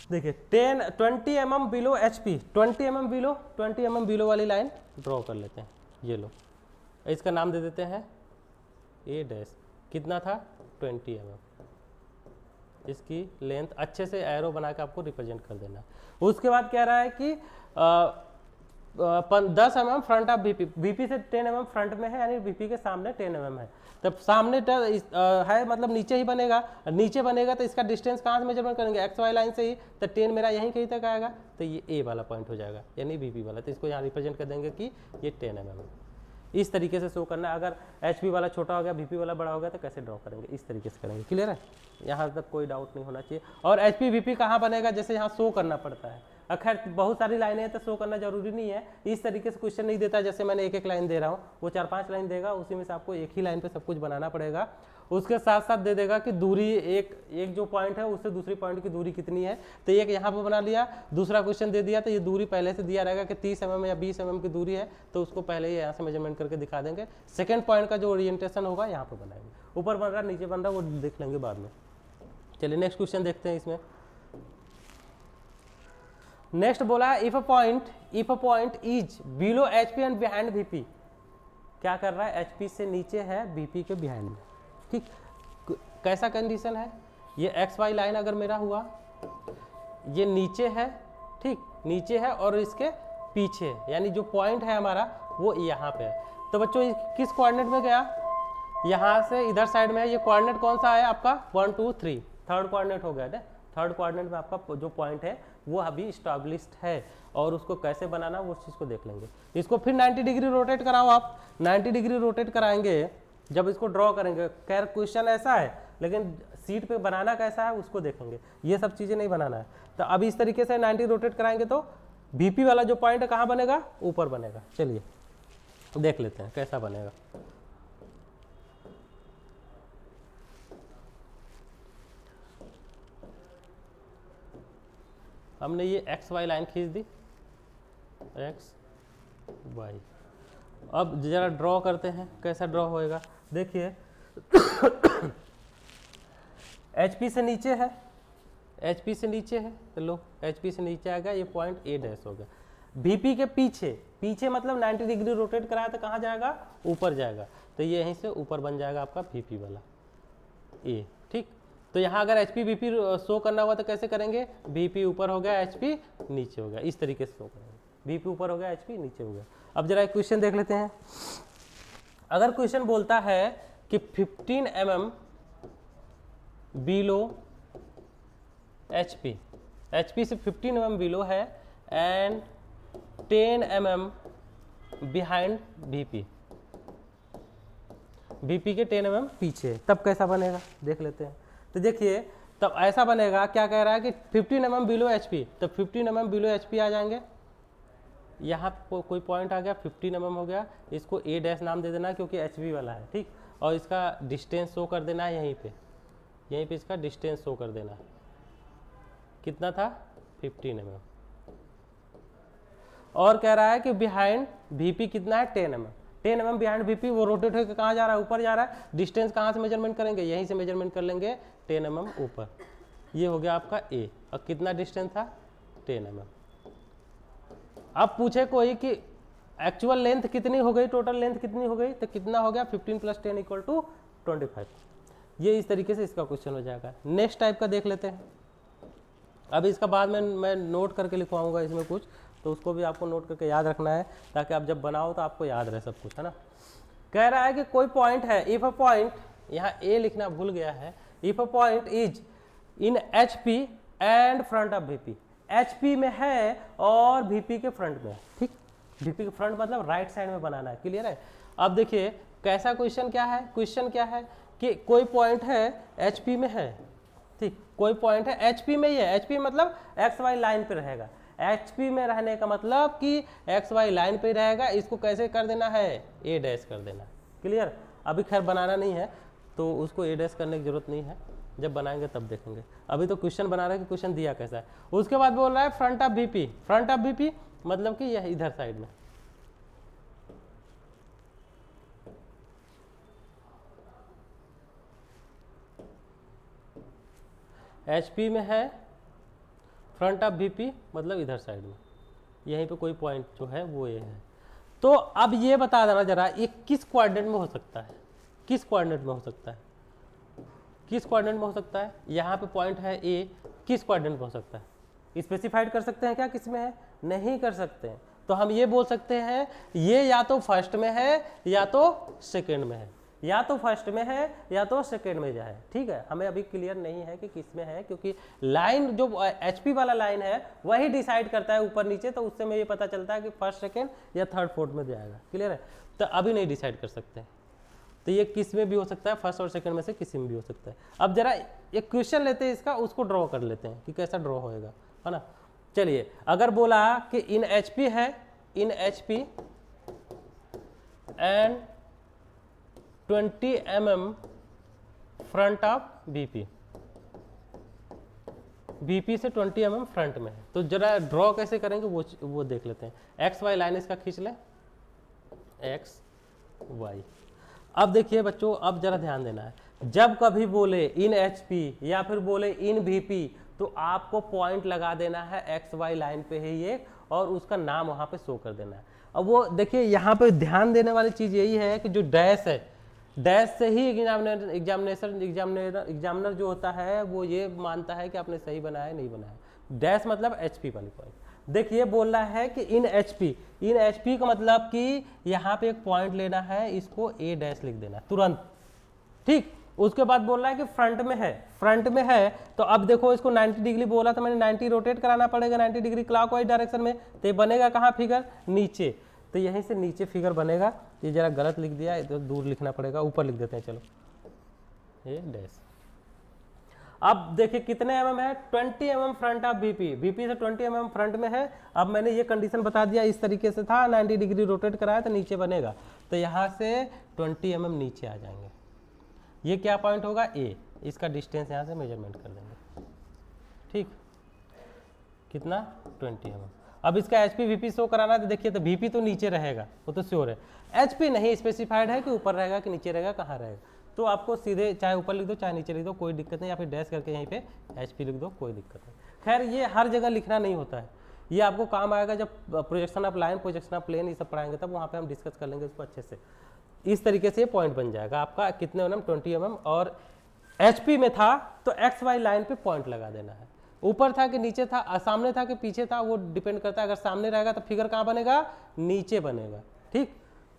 देखिए 20 mm below HP, 20 mm below वाली लाइन ड्रॉ कर लेते हैं, ये लो, इसका नाम दे देते हैं ए डैश, कितना था 20 mm, इसकी लेंथ अच्छे से एरो बना के आपको रिप्रेजेंट कर देना है। उसके बाद कह रहा है कि 10 mm front of BP, BP से 10 mm फ्रंट में है, यानी बीपी के सामने 10 mm है, तब सामने है मतलब नीचे ही बनेगा, नीचे बनेगा तो इसका डिस्टेंस कहाँ से मेजरमेंट करेंगे, एक्स वाई लाइन से ही, तो 10 मेरा यहीं कहीं तक आएगा, तो ये ए वाला पॉइंट हो जाएगा, यानी बीपी वाला, तो इसको यहाँ रिप्रेजेंट कर देंगे कि ये 10 mm है। इस तरीके से शो करना है। अगर एचपी वाला छोटा हो गया, बीपी वाला बड़ा हो गया, तो कैसे ड्रॉ करेंगे, इस तरीके से करेंगे, क्लियर है, यहाँ तक कोई डाउट नहीं होना चाहिए। और एचपी बीपी कहाँ बनेगा, जैसे यहाँ शो करना पड़ता है, खैर बहुत सारी लाइनें हैं तो शो करना जरूरी नहीं है, इस तरीके से क्वेश्चन नहीं देता, जैसे मैंने एक एक लाइन दे रहा हूँ, वो 4-5 लाइन देगा, उसी में से आपको एक ही लाइन पे सब कुछ बनाना पड़ेगा। उसके साथ साथ दे देगा कि दूरी एक जो पॉइंट है उससे दूसरी पॉइंट की दूरी कितनी है, तो एक यहाँ पे बना लिया, दूसरा क्वेश्चन दे दिया तो ये दूरी पहले से दिया रहेगा कि 30 mm या 20 mm की दूरी है, तो उसको पहले ही यहाँ से मेजरमेंट करके दिखा देंगे। सेकेंड पॉइंट का जो ओरिएंटेशन होगा यहाँ पे बनाएंगे, ऊपर बन रहा नीचे बन रहा वो देख लेंगे बाद में। चलिए नेक्स्ट क्वेश्चन देखते हैं। इसमें नेक्स्ट बोला है if a point is below HP and behind VP, क्या कर रहा है, एचपी से नीचे है, बीपी के बिहाइंड में, ठीक। कैसा कंडीशन है, ये एक्स वाई लाइन अगर मेरा हुआ, ये नीचे है, ठीक, नीचे है और इसके पीछे, यानी जो पॉइंट है हमारा वो यहाँ पे है, तो बच्चों किस कोऑर्डिनेट में गया, यहाँ से इधर साइड में है, ये कोऑर्डिनेट कौन सा है आपका 1 2 3, थर्ड कोऑर्डिनेट हो गया ना, थर्ड कोऑर्डिनेट में आपका जो पॉइंट है वो अभी स्टैब्लिश्ड है, और उसको कैसे बनाना वो उस चीज़ को देख लेंगे। इसको फिर 90 डिग्री रोटेट कराओ आप, 90 डिग्री रोटेट कराएंगे जब इसको ड्रॉ करेंगे, खैर क्वेश्चन ऐसा है लेकिन सीट पे बनाना कैसा है उसको देखेंगे, ये सब चीज़ें नहीं बनाना है। तो अब इस तरीके से 90 रोटेट कराएंगे तो बीपी वाला जो पॉइंट है कहाँ बनेगा, ऊपर बनेगा। चलिए देख लेते हैं कैसा बनेगा। हमने ये एक्स वाई लाइन खींच दी, एक्स वाई। अब जरा ड्रॉ करते हैं, कैसा ड्रॉ होएगा देखिए। एच पी से नीचे है, एच पी से नीचे है, तो लो एच पी से नीचे आएगा, ये पॉइंट ए डैश हो गया। वीपी के पीछे, पीछे मतलब 90 डिग्री रोटेट कराया तो कहाँ जाएगा, ऊपर जाएगा, तो ये यहीं से ऊपर बन जाएगा आपका वीपी वाला ए। ठीक, तो यहाँ अगर एच पी वीपी शो करना हुआ तो कैसे करेंगे, वीपी ऊपर हो गया, एच पी नीचे हो गया, इस तरीके से शो करेंगे। वीपी ऊपर हो गया, एच पी नीचे हो गया। अब जरा एक क्वेश्चन देख लेते हैं। अगर क्वेश्चन बोलता है कि 15 mm below H P, H P से 15 mm बिलो है and 10 mm behind VP, VP के 10 mm पीछे, तब कैसा बनेगा देख लेते हैं। तो देखिए तब ऐसा बनेगा, क्या कह रहा है कि 15 mm बिलो एच पी, तो 15 mm बिलो एच पी आ जाएंगे। यहाँ कोई पॉइंट आ गया 15 mm हो गया, इसको ए डैश नाम दे देना क्योंकि एच बी वाला है। ठीक, और इसका डिस्टेंस शो कर देना है यहीं पे, यहीं पे इसका डिस्टेंस शो कर देना है। कितना था 15 mm। और कह रहा है कि बिहाइंड वीपी कितना है 10 mm, 10 mm बिहाइंड वीपी, वो रोटेट होकर कहाँ जा रहा है, ऊपर जा रहा है। डिस्टेंस कहाँ से मेजरमेंट करेंगे, यहीं से मेजरमेंट कर लेंगे 10 mm ऊपर। ये हो गया आपका ए, और कितना डिस्टेंस था 10 mm। अब पूछे कोई कि एक्चुअल लेंथ कितनी हो गई, टोटल लेंथ कितनी हो गई, तो कितना हो गया 15 + 10 = 25। ये इस तरीके से इसका क्वेश्चन हो जाएगा। नेक्स्ट टाइप का देख लेते हैं। अब इसका बाद में मैं नोट करके लिखवाऊंगा इसमें कुछ, तो उसको भी आपको नोट करके याद रखना है ताकि आप जब बनाओ तो आपको याद रहे सब कुछ, है ना। कह रहा है कि कोई पॉइंट है, इफ अ पॉइंट, यहाँ ए लिखना भूल गया है, if a point is in H P and front of VP, H P में है और वीपी के फ्रंट में है। ठीक, वीपी के फ्रंट मतलब राइट साइड में बनाना है, क्लियर है। अब देखिए कैसा क्वेश्चन क्या है, क्वेश्चन क्या है कि कोई पॉइंट है एच पी में है, ठीक, कोई पॉइंट है एच पी में ही है, एच पी मतलब एक्स वाई लाइन पे रहेगा, एच पी में रहने का मतलब कि एक्स वाई लाइन पे रहेगा। इसको कैसे कर देना है, ए डैश कर देना, क्लियर। अभी खैर बनाना नहीं है तो उसको ए डैश करने की जरूरत नहीं है, जब बनाएंगे तब देखेंगे। अभी तो क्वेश्चन बना रहे हैं कि क्वेश्चन दिया कैसा है। उसके बाद बोल रहा है front of VP, front of VP मतलब कि यह इधर साइड में, एचपी में है, फ्रंट ऑफ वीपी मतलब इधर साइड में, यहीं पे कोई पॉइंट जो है वो ये है। तो अब ये बता देना जरा, ये किस कोऑर्डिनेट में हो सकता है, किस कोऑर्डिनेट में हो सकता है, किस कोऑर्डिनेट में हो सकता है। यहाँ पे पॉइंट है ए, किस कोऑर्डिनेट में हो सकता है, स्पेसिफाइड कर सकते हैं क्या किस में है, नहीं कर सकते हैं। तो हम ये बोल सकते हैं ये या तो फर्स्ट में है या तो सेकेंड में है, या तो फर्स्ट में है या तो सेकेंड में जाए। ठीक है, हमें अभी क्लियर नहीं है कि किस में है, क्योंकि लाइन जो एचपी वाला लाइन है वही डिसाइड करता है ऊपर नीचे, तो उससे में ये पता चलता है कि फर्स्ट सेकेंड या थर्ड फोर्थ में जाएगा, क्लियर है। तो अभी नहीं डिसाइड कर सकते, तो ये किस में भी हो सकता है, फर्स्ट और सेकंड में से किसी में भी हो सकता है। अब जरा एक क्वेश्चन लेते हैं इसका, उसको ड्रॉ कर लेते हैं कि कैसा ड्रॉ होएगा, है ना। चलिए, अगर बोला कि इन एचपी है, in HP and 20 mm front of BP, BP से 20 mm फ्रंट में है, तो जरा ड्रॉ कैसे करेंगे वो देख लेते हैं। एक्स वाई लाइन इसका खींच लें, एक्स वाई। अब देखिए बच्चों, अब जरा ध्यान देना है, जब कभी बोले इन एचपी या फिर बोले इन वीपी, तो आपको पॉइंट लगा देना है एक्स वाई लाइन पे है ये, और उसका नाम वहां पे शो कर देना है। अब वो देखिए यहाँ पे ध्यान देने वाली चीज यही है कि जो डैश है, डैश से ही एग्जामिनर जो होता है वो ये मानता है कि आपने सही बनाया है नहीं बनाया। डैश मतलब एचपी वाली पॉइंट। देखिए बोल रहा है कि इन एचपी का मतलब कि यहाँ पे एक पॉइंट लेना है, इसको ए डैश लिख देना तुरंत। ठीक, उसके बाद बोल रहा है कि फ्रंट में है, फ्रंट में है, तो अब देखो इसको 90 डिग्री बोला तो मैंने 90 रोटेट कराना पड़ेगा, 90 डिग्री क्लॉकवाइज डायरेक्शन में, तो ये बनेगा कहाँ फिगर, नीचे, तो यहीं से नीचे फिगर बनेगा। ये जरा गलत लिख दिया, इधर दूर लिखना पड़ेगा, ऊपर लिख देते हैं, चलो ये डैश। अब देखिए कितने mm है, 20 mm front of BP, BP से 20 mm फ्रंट में है। अब मैंने ये कंडीशन बता दिया, इस तरीके से था, 90 डिग्री रोटेट कराया तो नीचे बनेगा, तो यहाँ से 20 mm नीचे आ जाएंगे। ये क्या पॉइंट होगा, ए, इसका डिस्टेंस यहाँ से मेजरमेंट कर देंगे। ठीक, कितना 20 mm। अब इसका एच पी वीपी शो कराना है तो देखिए, तो वीपी तो नीचे रहेगा, वो तो श्योर है। एच पी नहीं स्पेसिफाइड है कि ऊपर रहेगा कि नीचे रहेगा, कहाँ रहेगा, तो आपको सीधे चाहे ऊपर लिख दो चाहे नीचे लिख दो, कोई दिक्कत नहीं, या फिर डैश करके यहीं पे एच पी लिख दो, कोई दिक्कत नहीं। खैर ये हर जगह लिखना नहीं होता है, ये आपको काम आएगा जब projection of line, projection of plane ये सब पढ़ाएंगे, तब वहाँ पे हम डिस्कस कर लेंगे उसको अच्छे से। इस तरीके से ये पॉइंट बन जाएगा आपका कितने mm 20 mm, और HP में था तो एक्स वाई लाइन पे पॉइंट लगा देना है। ऊपर था कि नीचे था, सामने था कि पीछे था, वो डिपेंड करता है। अगर सामने रहेगा तो फिगर कहाँ बनेगा, नीचे बनेगा। ठीक,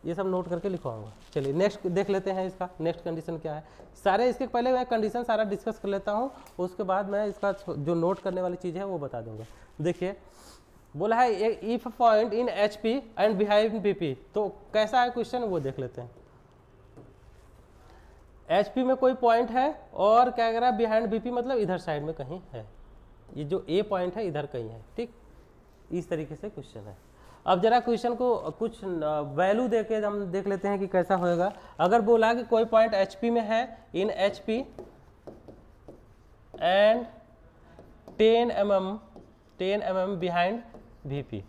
ये सब नोट करके लिखवाऊंगा। चलिए नेक्स्ट देख लेते हैं, इसका नेक्स्ट कंडीशन क्या है। सारे इसके पहले मैं कंडीशन सारा डिस्कस कर लेता हूँ, उसके बाद मैं इसका जो नोट करने वाली चीज़ है वो बता दूंगा। देखिए बोला है if point in H P and behind BP, तो कैसा है क्वेश्चन वो देख लेते हैं। एच पी में कोई पॉइंट है और क्या कह रहा है बिहाइंड बीपी, मतलब इधर साइड में कहीं है, ये जो ए पॉइंट है इधर कहीं है। ठीक, इस तरीके से क्वेश्चन है। अब जरा क्वेश्चन को कुछ वैल्यू देके हम देख लेते हैं कि कैसा होएगा। अगर बोला कि कोई पॉइंट एच पी में है इन H P and 10 mm behind VP,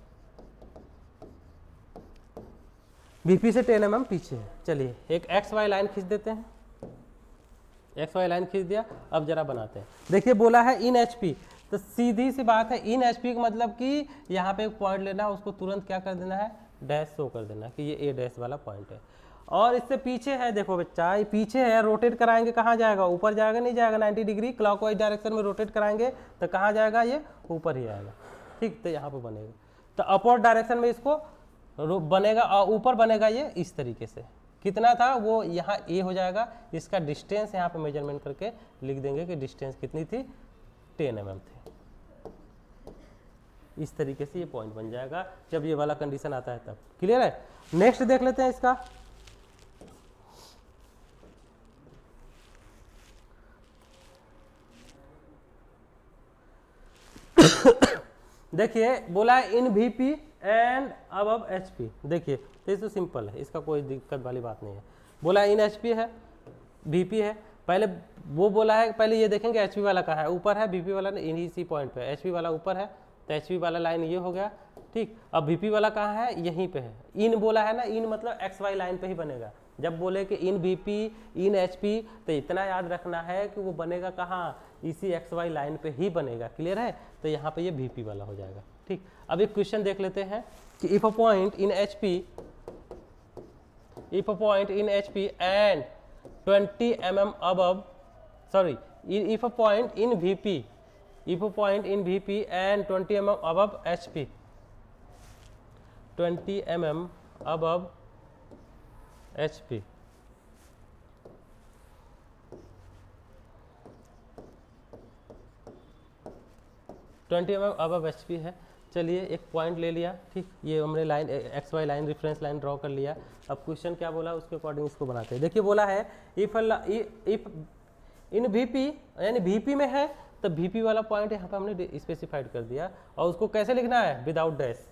VP से 10 mm पीछे है। चलिए एक एक्स वाई लाइन खींच देते हैं, एक्स वाई लाइन खींच दिया। अब जरा बनाते हैं। देखिए बोला है इन एच पी, तो सीधी सी बात है इन एच पी का मतलब कि यहाँ पे एक पॉइंट लेना है, उसको तुरंत क्या कर देना है, डैश शो कर देना कि ये ए डैश वाला पॉइंट है। और इससे पीछे है, देखो बच्चा ये पीछे है, रोटेट कराएंगे कहाँ जाएगा, ऊपर जाएगा नहीं जाएगा, 90 डिग्री क्लॉकवाइज डायरेक्शन में रोटेट कराएंगे तो कहाँ जाएगा, ये ऊपर ही आएगा। ठीक, तो यहाँ पे बनेगा, तो अपवर्ड डायरेक्शन में इसको बनेगा और ऊपर बनेगा ये इस तरीके से। कितना था वो यहाँ ए हो जाएगा, इसका डिस्टेंस यहाँ पे मेजरमेंट करके लिख देंगे कि डिस्टेंस कितनी थी, 10 mm थी। इस तरीके से ये पॉइंट बन जाएगा जब ये वाला कंडीशन आता है तब। क्लियर है। नेक्स्ट देख लेते हैं इसका। देखिए बोला है इन वीपी एंड अब एचपी। देखिए तो ये तो सिंपल है, इसका कोई दिक्कत वाली बात नहीं है। बोला इन एचपी है, वीपी है, पहले वो बोला है, पहले ये देखेंगे एचपी वाला कहाँ है, ऊपर है, वीपी वाला इन इसी पॉइंट पे, एचपी वाला ऊपर है तो एचपी वाला लाइन ये हो गया। ठीक, अब वीपी वाला कहाँ है, यहीं पे है। इन बोला है ना, इन मतलब एक्स वाई लाइन पे ही बनेगा। जब बोले कि इन वीपी इन एचपी, तो इतना याद रखना है कि वो बनेगा कहाँ, इसी एक्स वाई लाइन पे ही बनेगा। क्लियर है, तो यहाँ पे ये वीपी वाला हो जाएगा। ठीक, अब एक क्वेश्चन देख लेते हैं कि if a point in HP, if a point in HP and 20 mm above, sorry, if a point in VP, if a point in VP and 20 mm above HP, 20 mm above HP, अब HP है। चलिए एक पॉइंट ले लिया। ठीक, ये हमने line X Y line reference line draw कर लिया। अब क्वेश्चन क्या बोला उसके अकॉर्डिंग इसको बनाते हैं। देखिए बोला है इफ इन वीपी, यानी वीपी में है तो वीपी वाला पॉइंट यहाँ पे हमने स्पेसिफाइड कर दिया, और उसको कैसे लिखना है, विदाउट डैश।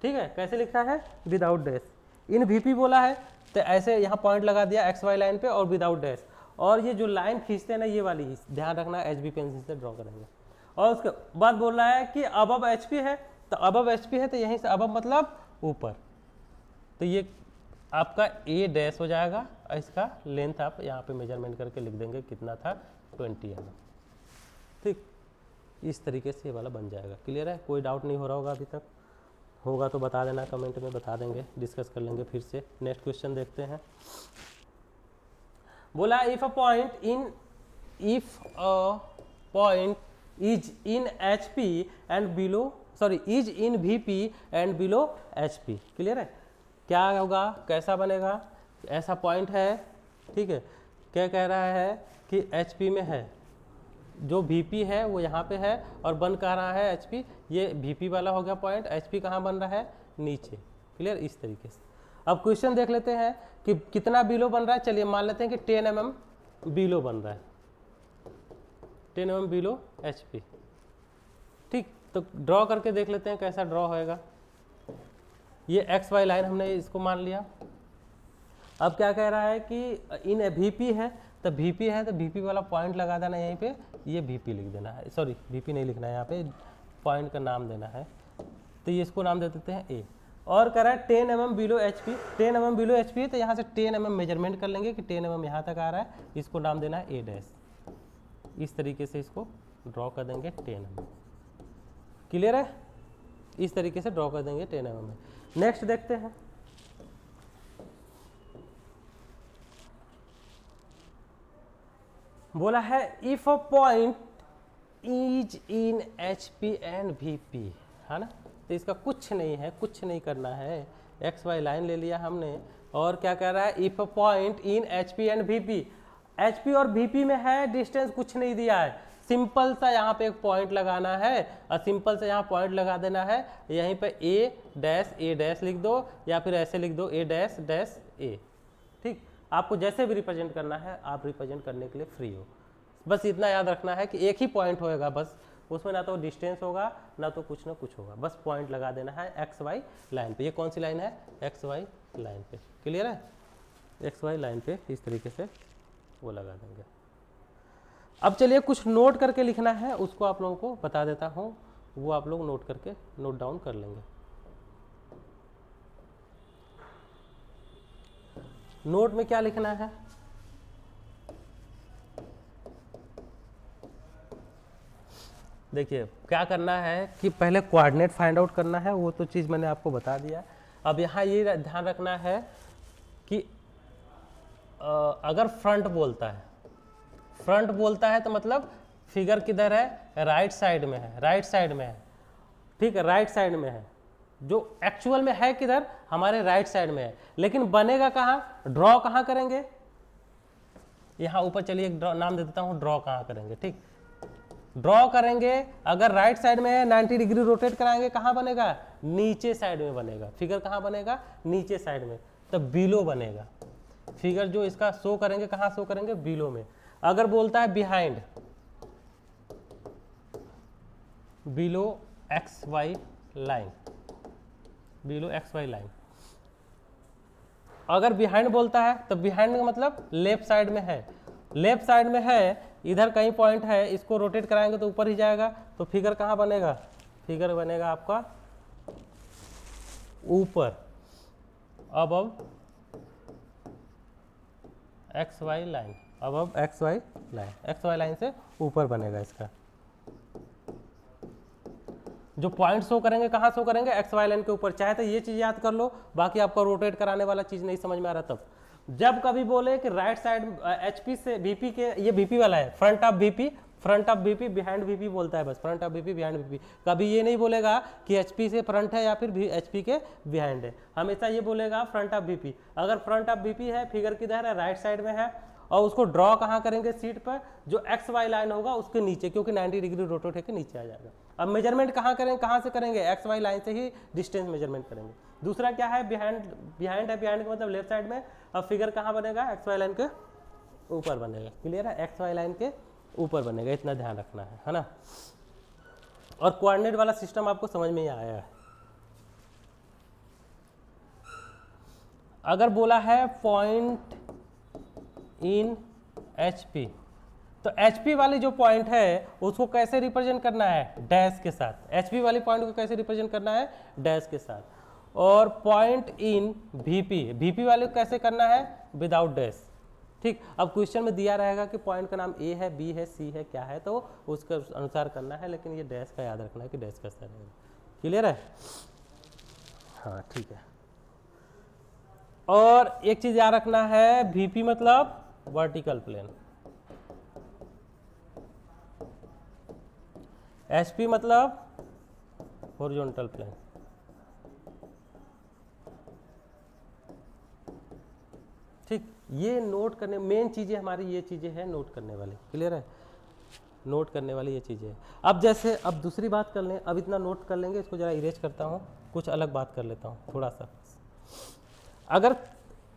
ठीक है, कैसे लिखना है, विदाउट डैश। इन वीपी बोला है तो ऐसे यहाँ पॉइंट लगा दिया एक्स वाई लाइन पे और विदाउट डैश। और ये जो लाइन खींचते हैं ना, ये वाली ध्यान रखना, एचबी पेंसिल से ड्रॉ करेंगे। और उसके बाद बोल रहा है कि अब एचपी है, तो अब एचपी है तो यहीं से अब मतलब ऊपर, तो ये आपका ए डैश हो जाएगा। और इसका लेंथ आप यहाँ पे मेजरमेंट करके लिख देंगे कितना था, 20 mm। ठीक, इस तरीके से ये वाला बन जाएगा। क्लियर है, कोई डाउट नहीं हो रहा होगा अभी तक, होगा तो बता देना, कमेंट में बता देंगे, डिस्कस कर लेंगे फिर से। नेक्स्ट क्वेश्चन देखते हैं। बोला if a point is in HP and below, sorry, is in VP and below HP। Clear है, क्या होगा, कैसा बनेगा, ऐसा पॉइंट है। ठीक है, क्या कह रहा है कि HP में है, जो VP है वो यहाँ पे है और बन कह रहा है HP, ये VP वाला हो गया पॉइंट, HP कहाँ बन रहा है, नीचे। क्लियर, इस तरीके से। अब क्वेश्चन देख लेते हैं कि कितना बिलो बन रहा है। चलिए मान लेते हैं कि 10 mm बिलो बन रहा है, 10 mm बिलो HP। ठीक, तो ड्रॉ करके देख लेते हैं कैसा ड्रॉ होएगा। ये एक्स वाई लाइन हमने इसको मान लिया। अब क्या कह रहा है कि इन VP है, तो VP वाला पॉइंट लगा देना यहीं पे, ये VP लिख देना है, सॉरी VP नहीं लिखना है यहाँ पे, पॉइंट का नाम देना है, तो ये इसको नाम दे देते हैं ए। और कह रहा है 10 mm below HP, 10 mm below HP, तो यहाँ से 10 mm मेजरमेंट कर लेंगे कि 10 mm यहाँ तक आ रहा है, इसको नाम देना है ए डैश। इस तरीके से इसको ड्रॉ कर देंगे 10 mm। क्लियर है? इस तरीके से ड्रॉ कर देंगे 10 mm में। नेक्स्ट देखते हैं, बोला है if a point is in HP and VP, है ना। तो इसका कुछ नहीं है, कुछ नहीं करना है, एक्स वाई लाइन ले लिया हमने, और क्या कह रहा है, if a point in HP and VP, HP और VP में है, डिस्टेंस कुछ नहीं दिया है, सिंपल सा यहाँ पे एक पॉइंट लगाना है और सिंपल से यहाँ पॉइंट लगा देना है, यहीं पे ए डैश लिख दो या फिर ऐसे लिख दो ए डैश डैश ए। ठीक, आपको जैसे भी रिप्रेजेंट करना है आप रिप्रेजेंट करने के लिए फ्री हो, बस इतना याद रखना है कि एक ही पॉइंट होएगा, बस उसमें ना तो डिस्टेंस होगा ना तो कुछ ना कुछ होगा, बस पॉइंट लगा देना है एक्स वाई लाइन पे। ये कौन सी लाइन है, एक्स वाई लाइन पे। क्लियर है? एक्स वाई लाइन पे इस तरीके से वो लगा देंगे। अब चलिए कुछ नोट करके लिखना है, उसको आप लोगों को बता देता हूँ, वो आप लोग नोट करके नोट डाउन कर लेंगे। नोट में क्या लिखना है, देखिए क्या करना है कि पहले कोऑर्डिनेट फाइंड आउट करना है, वो तो चीज़ मैंने आपको बता दिया। अब यहाँ ये ध्यान रखना है कि अगर फ्रंट बोलता है तो मतलब फिगर किधर है, राइट साइड में है, राइट साइड में है। ठीक है, राइट साइड में है, जो एक्चुअल में है किधर, हमारे राइट साइड में है, लेकिन बनेगा कहाँ, ड्रॉ कहाँ करेंगे, यहाँ ऊपर चलिए एक नाम दे देता हूँ, ड्रॉ कहाँ करेंगे। ठीक, ड्रॉ करेंगे, अगर राइट साइड में है 90 डिग्री रोटेट कराएंगे, कहाँ बनेगा, नीचे साइड में बनेगा। फिगर कहाँ बनेगा, नीचे साइड में, तब बिलो बनेगा। फिगर जो इसका शो करेंगे कहाँ शो करेंगे, बिलो में। अगर बोलता है behind, below X Y line, below X Y line. अगर बिहाइंड बोलता है तो बिहाइंड का मतलब लेफ्ट साइड में है, लेफ्ट साइड में है, इधर कहीं पॉइंट है, इसको रोटेट कराएंगे तो ऊपर ही जाएगा, तो फिगर कहाँ बनेगा, फिगर बनेगा आपका ऊपर, अब एक्स वाई लाइन, अब एक्स वाई लाइन से ऊपर बनेगा इसका। जो पॉइंट शो करेंगे कहाँ शो करेंगे, एक्स वाई लाइन के ऊपर। चाहे तो ये चीज़ याद कर लो, बाकी आपका रोटेट कराने वाला चीज़ नहीं समझ में आ रहा तब। जब कभी बोले कि राइट साइड HP से VP के, ये VP वाला है, front of VP behind VP बोलता है, बस front of VP behind VP। कभी ये नहीं बोलेगा कि HP से फ्रंट है या फिर HP के बिहाइंड है, हमेशा ये बोलेगा फ्रंट ऑफ VP। अगर फ्रंट ऑफ VP है, फिगर किधर है, राइट साइड में है, और उसको ड्रॉ कहाँ करेंगे, सीट पर, जो एक्स वाई लाइन होगा उसके नीचे, क्योंकि 90 डिग्री रोटेट होकर नीचे आ जाएगा। अब मेजरमेंट कहाँ करेंगे, कहाँ से करेंगे, एक्स वाई लाइन से ही डिस्टेंस मेजरमेंट करेंगे। दूसरा क्या है, बिहाइंड है, बिहाइंड का मतलब लेफ्ट साइड में। अब फिगर कहाँ बनेगा, एक्स वाई लाइन के ऊपर बनेगा। क्लियर है, एक्स वाई लाइन के ऊपर बनेगा, इतना ध्यान रखना है ना। और कोऑर्डिनेट वाला सिस्टम आपको समझ में ही आया है। अगर बोला है पॉइंट इन HP, तो HP वाली जो पॉइंट है उसको कैसे रिप्रेजेंट करना है, डैश के साथ। HP वाली पॉइंट को कैसे रिप्रेजेंट करना है, डैश के साथ। और पॉइंट इन VP वाले को कैसे करना है, विदाउट डैश। ठीक, अब क्वेश्चन में दिया रहेगा कि पॉइंट का नाम A है, B है, C है, क्या है, तो उसके अनुसार करना है, लेकिन ये डैश का याद रखना है कि डैश कैसा रहेगा। क्लियर है? हाँ ठीक है। और एक चीज याद रखना है, VP मतलब वर्टिकल प्लेन, HP मतलब हॉरिजॉन्टल प्लेन। ठीक, ये नोट करने, मेन चीजें हमारी ये चीजें हैं नोट करने वाली। क्लियर है, नोट करने वाली ये चीजें हैं। अब जैसे अब दूसरी बात कर लें, अब इतना नोट कर लेंगे, इसको जरा इरेज करता हूँ, कुछ अलग बात कर लेता हूँ थोड़ा सा। अगर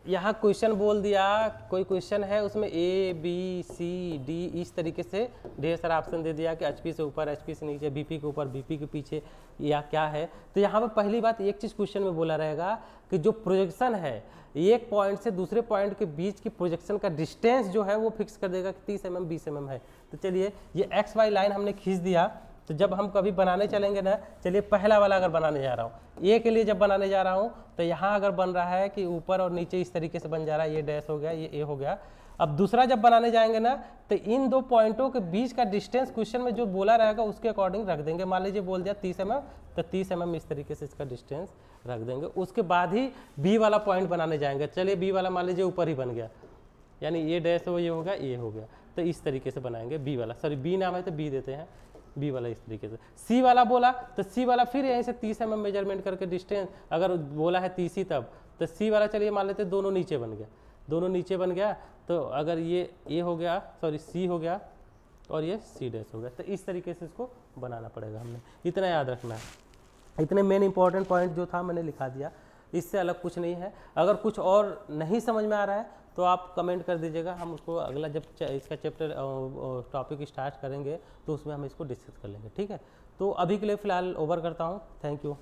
यहाँ क्वेश्चन बोल दिया, कोई क्वेश्चन है उसमें A B C D इस तरीके से ढेर सारा ऑप्शन दे दिया कि HP से ऊपर, HP से नीचे, VP के ऊपर, VP के पीछे, या क्या है, तो यहाँ पर पहली बात एक चीज़ क्वेश्चन में बोला रहेगा कि जो प्रोजेक्शन है, एक पॉइंट से दूसरे पॉइंट के बीच की प्रोजेक्शन का डिस्टेंस जो है वो फिक्स कर देगा कि 30 mm 20 mm है। तो चलिए ये XY लाइन हमने खींच दिया, तो जब हम कभी बनाने चलेंगे ना, चलिए पहला वाला अगर बनाने जा रहा हूँ, ए के लिए जब बनाने जा रहा हूँ तो यहाँ अगर बन रहा है कि ऊपर और नीचे इस तरीके से बन जा रहा है, ये डैश हो गया, ये ए हो गया। अब दूसरा जब बनाने जाएंगे ना तो इन दो पॉइंटों के बीच का डिस्टेंस क्वेश्चन में जो बोला रहेगा उसके अकॉर्डिंग रख देंगे। मान लीजिए बोल दिया 30 mm, तो 30 mm इस तरीके से इसका डिस्टेंस रख देंगे। उसके बाद ही बी वाला पॉइंट बनाने जाएंगे। चलिए बी वाला मान लीजिए ऊपर ही बन गया, यानी ये डैश हो, ये हो गया, ये हो गया, तो इस तरीके से बनाएंगे बी वाला। सॉरी बी नाम है तो बी देते हैं, बी वाला इस तरीके से। सी वाला बोला तो सी वाला फिर यहीं से 30 mm मेजरमेंट करके डिस्टेंस, अगर बोला है 30 ही तब तो सी वाला चलिए मान लेते दोनों नीचे बन गया, दोनों नीचे बन गया। तो अगर ये ए हो गया, सॉरी सी हो गया और ये सी डैश हो गया, तो इस तरीके से इसको बनाना पड़ेगा। हमने इतना याद रखना है, इतने मेन इंपॉर्टेंट पॉइंट जो था मैंने लिखा दिया, इससे अलग कुछ नहीं है। अगर कुछ और नहीं समझ में आ रहा है तो आप कमेंट कर दीजिएगा, हम उसको अगला जब इसका चैप्टर टॉपिक स्टार्ट करेंगे तो उसमें हम इसको डिस्कस कर लेंगे, ठीक है। तो अभी के लिए फ़िलहाल ओवर करता हूँ, थैंक यू।